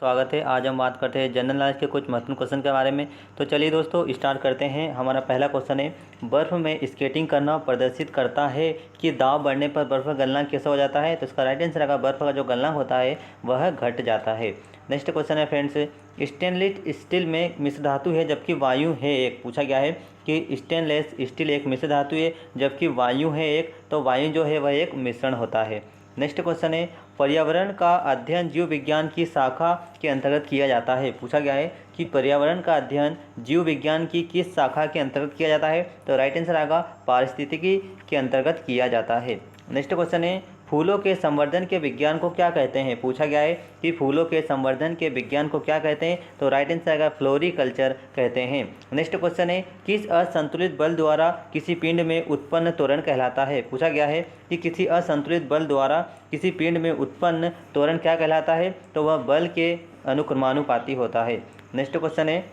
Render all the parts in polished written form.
स्वागत है। आज हम बात करते हैं जनरल नॉलेज के कुछ महत्वपूर्ण क्वेश्चन के बारे में। तो चलिए दोस्तों स्टार्ट करते हैं। हमारा पहला क्वेश्चन है, बर्फ़ में स्केटिंग करना प्रदर्शित करता है कि दाब बढ़ने पर बर्फ़ का गलनांक कैसा हो जाता है। तो इसका राइट आंसर आएगा बर्फ़ का जो गलनांक होता है वह घट जाता है। नेक्स्ट क्वेश्चन है फ्रेंड्स, स्टेनलेस स्टील में मिश्र धातु है जबकि वायु है एक। पूछा गया है कि स्टेनलेस स्टील एक मिश्र धातु है जबकि वायु है एक, तो वायु जो है वह एक मिश्रण होता है। नेक्स्ट क्वेश्चन है, पर्यावरण का अध्ययन जीव विज्ञान की शाखा के अंतर्गत किया जाता है। पूछा गया है कि पर्यावरण का अध्ययन जीव विज्ञान की किस शाखा के अंतर्गत किया जाता है। तो राइट आंसर आएगा पारिस्थितिकी के अंतर्गत किया जाता है। नेक्स्ट क्वेश्चन है, फूलों के संवर्धन के विज्ञान को क्या कहते हैं। पूछा गया है कि फूलों के संवर्धन के विज्ञान को क्या कहते हैं। तो राइट आंसर आएगा फ्लोरिकल्चर कहते हैं। नेक्स्ट क्वेश्चन है, किस असंतुलित बल द्वारा किसी पिंड में उत्पन्न त्वरण कहलाता है। पूछा गया है कि किसी असंतुलित बल द्वारा किसी पिंड में उत्पन्न त्वरण क्या कहलाता है। तो वह बल के अनुक्रमानुपाती होता है। नेक्स्ट क्वेश्चन है,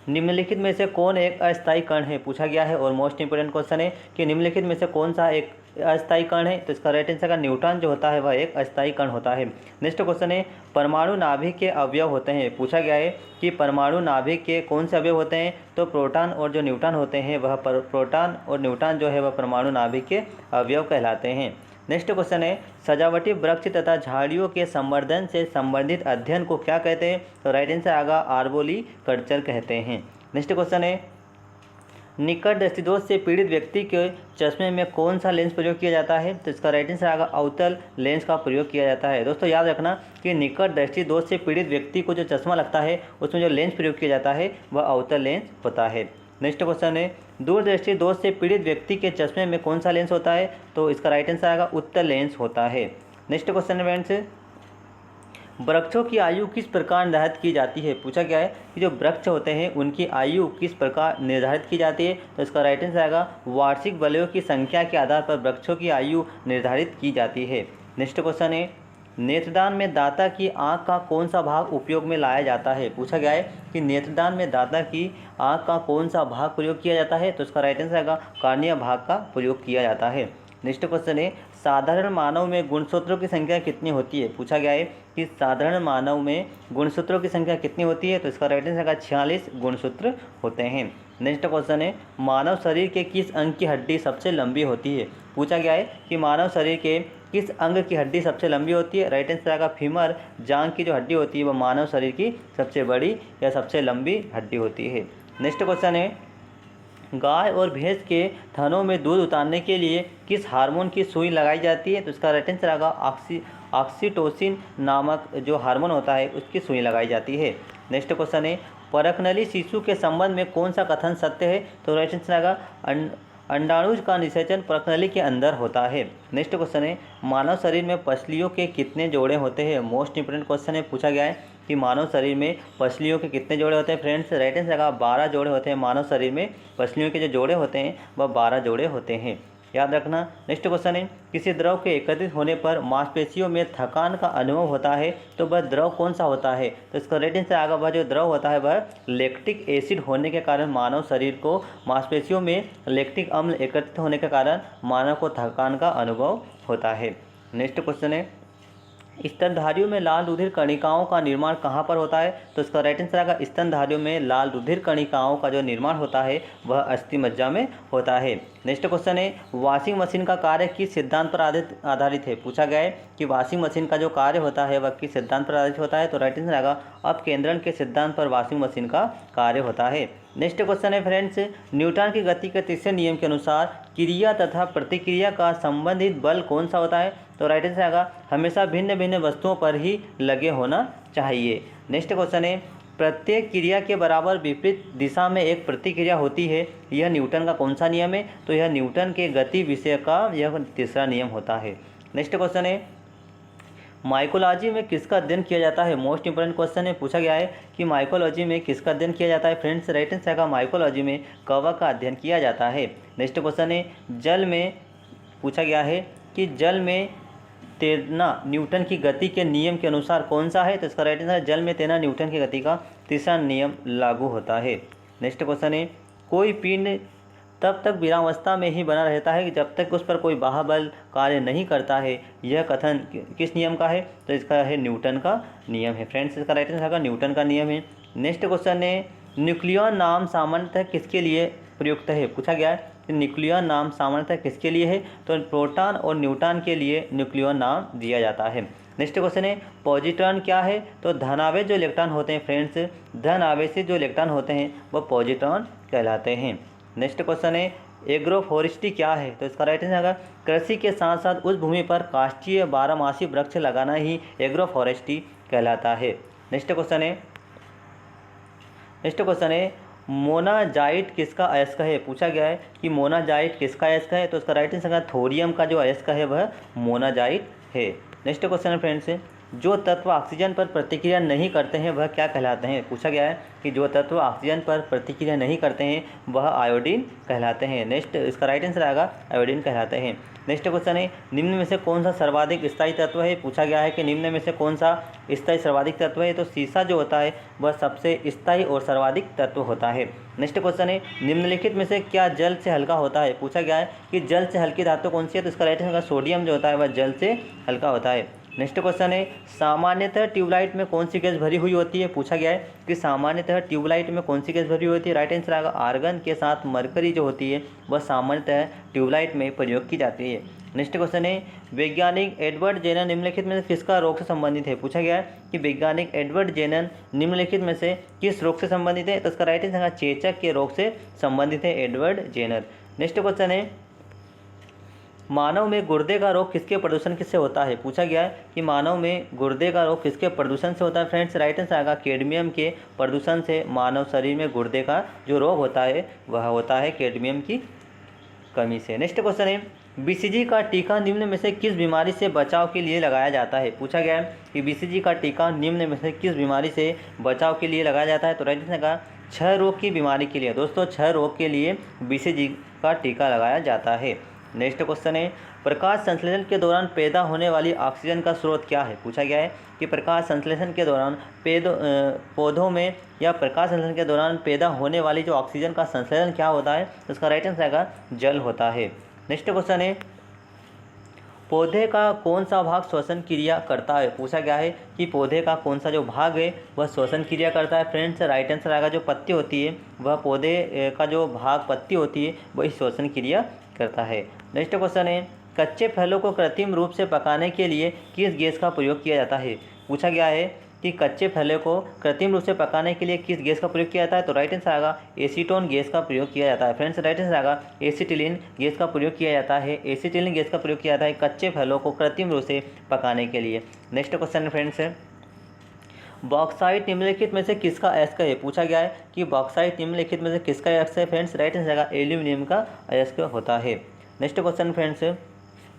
निम्नलिखित में से कौन एक अस्थायी कण है। पूछा गया है और मोस्ट इंपोर्टेंट क्वेश्चन है कि निम्नलिखित में से कौन सा एक अस्थायी कण है। तो इसका राइट आंसर का न्यूट्रॉन जो होता है वह एक अस्थायी कण होता है। नेक्स्ट क्वेश्चन है, परमाणु नाभिक के अवयव होते हैं। पूछा गया है कि परमाणु नाभिक के कौन से अवयव होते हैं। तो प्रोटॉन और जो न्यूट्रॉन होते हैं वह प्रोटॉन और न्यूट्रॉन जो है वह परमाणु नाभिक के अवयव कहलाते हैं। नेक्स्ट क्वेश्चन है, सजावटी वृक्ष तथा झाड़ियों के संवर्धन से संबंधित अध्ययन को क्या कहते हैं। तो राइट आंसर आएगा आर्बोरिकल्चर कहते हैं। नेक्स्ट क्वेश्चन है, निकट दृष्टिदोष से पीड़ित व्यक्ति के चश्मे में कौन सा लेंस प्रयोग किया जाता है। तो इसका राइट आंसर आएगा अवतल लेंस का प्रयोग किया जाता है। दोस्तों याद रखना कि निकट दृष्टिदोष से पीड़ित व्यक्ति को जो चश्मा लगता है उसमें जो लेंस प्रयोग किया जाता है वह अवतल लेंस होता है। नेक्स्ट क्वेश्चन है, दूरदृष्टि दोष से पीड़ित व्यक्ति के चश्मे में कौन सा लेंस होता है। तो इसका राइट आंसर आएगा उत्तल लेंस होता है। नेक्स्ट क्वेश्चन है फ्रेंड्स, वृक्षों की आयु किस प्रकार निर्धारित की जाती है। पूछा गया है कि जो वृक्ष होते हैं उनकी आयु किस प्रकार निर्धारित की जाती है। तो इसका राइट आंसर आएगा वार्षिक वलयों की संख्या के आधार पर वृक्षों की आयु निर्धारित की जाती है। नेक्स्ट क्वेश्चन है, नेत्रदान में दाता की आँख का कौन सा भाग उपयोग में लाया जाता है। पूछा गया है कि नेत्रदान में दाता की आँख का कौन सा भाग प्रयोग किया जाता है। तो इसका राइट आंसर आएगा कार्निया भाग का प्रयोग किया जाता है। नेक्स्ट क्वेश्चन है, साधारण मानव में गुणसूत्रों की संख्या कितनी होती है। पूछा गया है कि साधारण मानव में गुणसूत्रों की संख्या कितनी होती है। तो इसका राइट आंसर आएगा 46 गुणसूत्र होते हैं। नेक्स्ट क्वेश्चन है, मानव शरीर के किस अंग की हड्डी सबसे लंबी होती है। पूछा गया है कि मानव शरीर के किस अंग की हड्डी सबसे लंबी होती है। राइट आंसर आएगा फीमर, जांघ की जो हड्डी होती है वह मानव शरीर की सबसे बड़ी या सबसे लंबी हड्डी होती है। नेक्स्ट क्वेश्चन है, गाय और भैंस के थनों में दूध उतारने के लिए किस हार्मोन की सुई लगाई जाती है। तो इसका राइट आंसर आएगा ऑक्सीटोसिन नामक जो हार्मोन होता है उसकी सुई लगाई जाती है। नेक्स्ट क्वेश्चन है, परखनली शिशु के संबंध में कौन सा कथन सत्य है। तो राइट आंसर आएगा अंडाणुज का निषेचन परखनली के अंदर होता है। नेक्स्ट क्वेश्चन है, मानव शरीर में पसलियों के कितने जोड़े होते हैं। मोस्ट इंपोर्टेंट क्वेश्चन है। पूछा गया है कि मानव शरीर में पसलियों के कितने जोड़े होते हैं। फ्रेंड्स राइट आंसर आएगा 12 जोड़े होते हैं। मानव शरीर में पसलियों के जो जोड़े होते हैं वह 12 जोड़े होते हैं, याद रखना। नेक्स्ट क्वेश्चन है, किसी द्रव के एकत्रित होने पर मांसपेशियों में थकान का अनुभव होता है तो वह द्रव कौन सा होता है। तो इसका राइट आंसर आएगा वह जो द्रव होता है वह लैक्टिक एसिड होने के कारण मानव शरीर को मांसपेशियों में लैक्टिक अम्ल एकत्रित होने के कारण मानव को थकान का अनुभव होता है। नेक्स्ट क्वेश्चन है, स्तनधारियों में लाल रुधिर कणिकाओं का निर्माण कहाँ पर होता है। तो इसका राइट आंसर आएगा स्तनधारियों में लाल रुधिर कणिकाओं का जो निर्माण होता है वह अस्थिमज्जा में होता है। नेक्स्ट क्वेश्चन है, वॉशिंग मशीन का कार्य किस सिद्धांत पर आधारित है। पूछा गया है कि वॉशिंग मशीन का जो कार्य होता है वह किस सिद्धांत पर आधारित होता है। तो राइट आंसर आएगा अपकेंद्रण के सिद्धांत पर वॉशिंग मशीन का कार्य होता है। नेक्स्ट क्वेश्चन है फ्रेंड्स, न्यूटन की गति के तीसरे नियम के अनुसार क्रिया तथा प्रतिक्रिया का संबंधित बल कौन सा होता है। तो राइट आंसर आएगा हमेशा भिन्न भिन्न वस्तुओं पर ही लगे होना चाहिए। नेक्स्ट क्वेश्चन है, प्रत्येक क्रिया के बराबर विपरीत दिशा में एक प्रतिक्रिया होती है, यह न्यूटन का कौन सा नियम है। तो यह न्यूटन के गति विषय का यह तीसरा नियम होता है। नेक्स्ट क्वेश्चन है, माइकोलॉजी में किसका अध्ययन किया जाता है। मोस्ट इंपोर्टेंट क्वेश्चन है। पूछा गया है कि माइकोलॉजी में किसका अध्ययन किया जाता है। फ्रेंड्स राइट आंसर आएगा माइकोलॉजी में कवक का अध्ययन किया जाता है। नेक्स्ट क्वेश्चन है, जल में पूछा गया है कि जल में तैरना न्यूटन की गति के नियम के अनुसार कौन सा है। तो इसका राइट आंसर जल में तैरना न्यूटन की गति का तीसरा नियम लागू होता है। नेक्स्ट क्वेश्चन है, कोई पिंड तब तक विरामावस्था में ही बना रहता है कि जब तक उस पर कोई बाह्य कार्य नहीं करता है। यह कथन किस नियम का है? तो इसका है न्यूटन का नियम है। फ्रेंड्स, इसका राइट आंसर न्यूटन का नियम है। नेक्स्ट क्वेश्चन है, न्यूक्लियॉन नाम सामान्यतः किसके लिए प्रयुक्त है? पूछा गया है कि न्यूक्लियॉन नाम सामान्यतः किसके लिए है? तो प्रोटॉन और न्यूट्रॉन के लिए न्यूक्लियॉन नाम दिया जाता है। नेक्स्ट क्वेश्चन है, पॉजिट्रॉन क्या है? तो धनावेश जो इलेक्ट्रॉन होते हैं फ्रेंड्स, धन आवेशित जो इलेक्ट्रॉन होते हैं वह पॉजिट्रॉन कहलाते हैं। नेक्स्ट क्वेश्चन है, एग्रोफोरेस्ट्री क्या है? तो इसका राइट आंसर कृषि के साथ साथ उस भूमि पर काष्ठीय बारहमासी वृक्ष लगाना ही एग्रोफोरेस्ट्री कहलाता है। नेक्स्ट क्वेश्चन है, मोनाजाइट किसका अयस्क है? पूछा गया है कि मोनाजाइट किसका अयस्क है? तो इसका राइट आंसर थोरियम का जो अयस्क है वह मोनाजाइट है। नेक्स्ट क्वेश्चन है फ्रेंड्स, जो तत्व ऑक्सीजन पर प्रतिक्रिया नहीं करते हैं वह क्या कहलाते हैं? पूछा गया है कि जो तत्व ऑक्सीजन पर प्रतिक्रिया नहीं करते हैं वह आयोडीन कहलाते हैं। नेक्स्ट, इसका राइट आंसर आएगा आयोडीन कहलाते हैं। नेक्स्ट क्वेश्चन है, निम्न में से कौन सा सर्वाधिक स्थायी तत्व है? पूछा गया है कि निम्न में से कौन सा स्थायी सर्वाधिक तत्व है? तो सीसा जो होता है वह सबसे स्थायी और सर्वाधिक तत्व होता है। नेक्स्ट क्वेश्चन है, निम्नलिखित में से क्या जल से हल्का होता है? पूछा गया है कि जल से हल्की धातु कौन सी है? तो इसका राइट आंसर सोडियम जो होता है वह जल से हल्का होता है। नेक्स्ट क्वेश्चन है, सामान्यतः ट्यूबलाइट में कौन सी गैस भरी हुई होती है? पूछा गया है कि सामान्यतः ट्यूबलाइट में कौन सी गैस भरी हुई होती है? राइट आंसर आएगा आर्गन के साथ मरकरी जो होती है वह सामान्यतः ट्यूबलाइट में प्रयोग की जाती है। नेक्स्ट क्वेश्चन है, वैज्ञानिक एडवर्ड जेनर निम्नलिखित में से किसका रोग से संबंधित है? पूछा गया है कि वैज्ञानिक एडवर्ड जेनर निम्नलिखित में से किस रोग से संबंधित है? तो इसका राइट आंसर चेचक के रोग से संबंधित है एडवर्ड जेनर। नेक्स्ट क्वेश्चन है, मानव में गुर्दे का रोग किसके प्रदूषण किससे होता है? पूछा गया है कि मानव में गुर्दे का रोग किसके प्रदूषण से होता है? फ्रेंड्स, राइट आंसर आएगा कैडमियम के प्रदूषण से मानव शरीर में गुर्दे का जो रोग होता है वह होता है कैडमियम की कमी से। नेक्स्ट क्वेश्चन है, बीसीजी का टीका निम्न में से किस बीमारी से बचाव के लिए लगाया जाता है? पूछा गया है कि बीसीजी का टीका निम्न में से किस बीमारी से बचाव के लिए लगाया जाता है? तो राइट आंसर का क्षय रोग की बीमारी के लिए। दोस्तों, क्षय रोग के लिए बीसीजी का टीका लगाया जाता है। नेक्स्ट क्वेश्चन है, प्रकाश संश्लेषण के दौरान पैदा होने वाली ऑक्सीजन का स्रोत क्या है? पूछा गया है कि प्रकाश संश्लेषण के दौरान पौधों में या प्रकाश संश्लेषण के दौरान पैदा होने वाली जो ऑक्सीजन का संश्लेषण क्या होता है? तो इसका राइट आंसर आएगा जल होता है। नेक्स्ट क्वेश्चन है, पौधे का कौन सा भाग श्वसन क्रिया करता है? पूछा गया है कि पौधे का कौन सा जो भाग है वह श्वसन क्रिया करता है। फ्रेंड्स, राइट आंसर आएगा जो पत्ती होती है वह पौधे का जो भाग पत्ती होती है वही श्वसन क्रिया करता है। नेक्स्ट क्वेश्चन है, कच्चे फलों को कृत्रिम रूप से पकाने के लिए किस गैस का प्रयोग किया जाता है? पूछा गया है कि कच्चे फलों को कृत्रिम रूप से पकाने के लिए किस गैस का प्रयोग किया जाता है? तो राइट आंसर आएगा एसीटोन गैस का प्रयोग किया जाता है। फ्रेंड्स, राइट आंसर आएगा एसिटिलीन गैस का प्रयोग किया जाता है। एसिटिलीन गैस का प्रयोग किया जाता है कच्चे फलों को कृत्रिम रूप से पकाने के लिए। नेक्स्ट क्वेश्चन फ्रेंड्स, बॉक्साइट निम्नलिखित में से किसका अयस्क है? पूछा गया है कि बॉक्साइट निम्नलिखित में से किसका अयस्क है? फ्रेंड्स, राइट आंसर आएगा एल्यूमिनियम का अयस्क होता है। नेक्स्ट क्वेश्चन फ्रेंड्स,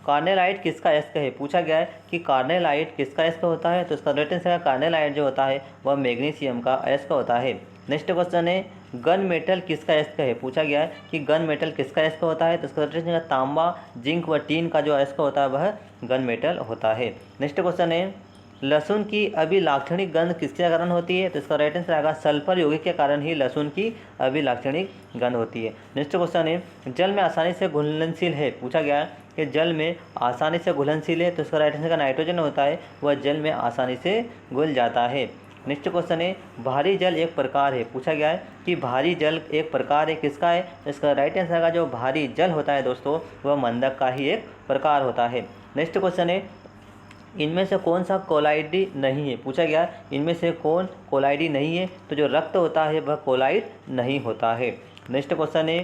कार्नेलाइट किसका अयस्क है? पूछा गया है कि कार्नेलाइट किसका अयस्क होता है? तो इसका राइट आंसर कार्नेलाइट जो होता है वह मैग्नीशियम का अयस्क होता है। नेक्स्ट क्वेश्चन है, गन मेटल किसका अयस्क है? पूछा गया है कि गन मेटल किसका अयस्क होता है? तो इसका राइट आंसर तांबा, जिंक व टीन का जो अयस्क होता है वह गन मेटल होता है। नेक्स्ट क्वेश्चन है, लहसुन की अभिलाक्षणिक गंध किसके कारण होती है? तो इसका राइट आंसर आएगा सल्फर यौगिक के कारण ही लहसुन की अभिलाक्षणिक गंध होती है। नेक्स्ट क्वेश्चन है, जल में आसानी से घुलनशील है? पूछा गया है कि जल में आसानी से घुलनशील है, तो इसका राइट आंसर का नाइट्रोजन होता है वह जल में आसानी से घुल जाता है। नेक्स्ट क्वेश्चन है, भारी जल एक प्रकार है? पूछा गया है कि भारी जल एक प्रकार है किसका है? तो इसका राइट आंसर का जो भारी जल होता है दोस्तों वह मंदक का ही एक प्रकार होता है। नेक्स्ट क्वेश्चन है, इनमें से कौन सा कोलाइडी नहीं है? पूछा गया इनमें से कौन कोलाइडी नहीं है? तो जो रक्त होता है वह कोलाइड नहीं होता है। नेक्स्ट क्वेश्चन है,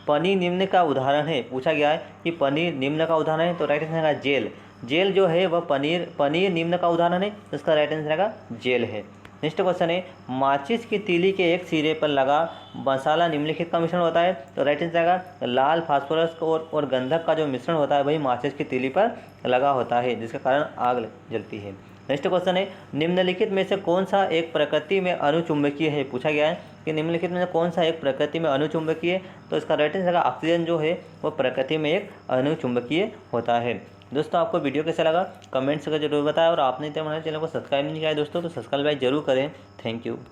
पनीर निम्न का उदाहरण है? पूछा गया है कि पनीर निम्न का उदाहरण है, तो राइट आंसर है जेल। जेल जो है वह पनीर निम्न का उदाहरण है, तो इसका राइट आंसर का जेल है। नेक्स्ट क्वेश्चन है, माचिस की तीली के एक सिरे पर लगा मसाला निम्नलिखित का मिश्रण होता है? तो राइट आंसर आएगा लाल फास्फोरस और गंधक का जो मिश्रण होता है वही माचिस की तीली पर लगा होता है, जिसके कारण आग जलती है। नेक्स्ट क्वेश्चन है, निम्नलिखित में से कौन सा एक प्रकृति में अणुचुंबकीय है? पूछा गया है कि निम्नलिखित में से कौन सा एक प्रकृति में अणुचुंबकीय है? तो इसका राइट आंसर ऑक्सीजन जो है वो प्रकृति में एक अणुचुंबकीय होता है। दोस्तों, आपको वीडियो कैसा लगा कमेंट्स करके जरूर बताएं, और आपने हमारे चैनल को सब्सक्राइब नहीं किया है दोस्तों तो सब्सक्राइब जरूर करें। Thank you.